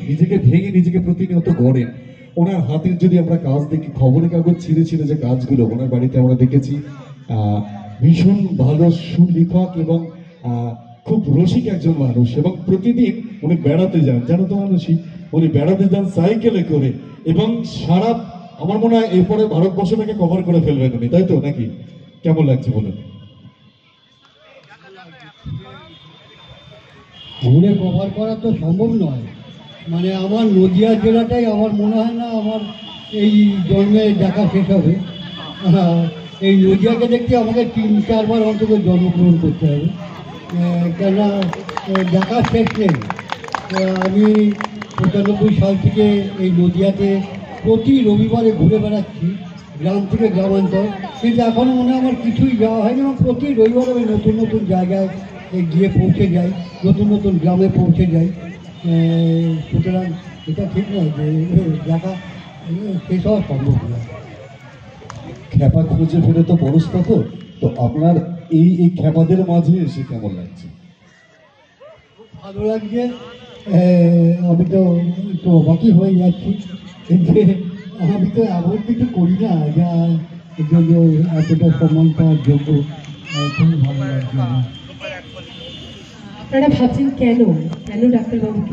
নিজেকে ভেঙে নিজেকে প্রতিনিয়ত গড়েন। ওনার হাতের যদি আমরা কাজ দেখি, খবরের কাগজ ছিঁড়ে ছিঁড়ে যে কাজগুলো ওনার বাড়িতে আমরা দেখেছি, ভীষণ ভালো সুলেখক এবং খুব রসিক একজন মানুষ। এবং প্রতিদিন উনি বেড়াতে যান, জানো তো মানুষই, উনি বেড়াতে যান সাইকেলে করে, এবং সারা আমার মনে হয় এরপরে ভারতবর্ষটাকে কভার করে ফেলবেন উনি, তাই তো নাকি? কেমন লাগছে বলুন? ঘুরে কভার করা তো সম্ভব নয়, মানে আমার নদিয়া জেলাটাই আমার মনে হয় না আমার এই জন্মে দেখা শেষ হবে। এই নদিয়াকে দেখতে আমাকে 3-4 বার অন্তত জন্মগ্রহণ করতে হবে, কেননা দেখা শেষ নেই। আমি 95 সাল থেকে এই নদিয়াতে প্রতি রবিবারে ঘুরে বেড়াচ্ছি, গ্রাম থেকে গ্রামান্তর, কিন্তু এখনও মনে হয় আমার কিছুই যাওয়া হয়নি। এবং প্রতি রবিবারে আমি নতুন নতুন জায়গায় গিয়ে পৌঁছে যাই, নতুন নতুন গ্রামে পৌঁছে যাই। সুতরাং এটা ঠিক নয় যে দেখা শেষ হওয়া সম্ভব নয়। খ্যাপা খুঁজে ফেলে তো পরস্তা, তো আপনার এই এই খ্যাপাদের মাঝে এসে কেমন লাগছে? ভালো লাগছে। আমি তো একটু অবাকই হয়ে যাচ্ছি যে আমি তো এমন কিছু করি না যা জন্য এতটা সম্মান পাওয়ার যোগ্য। খুবই ভালো লাগছে। আপনারা ভাবছেন কেন ডাক্তারবাবুকে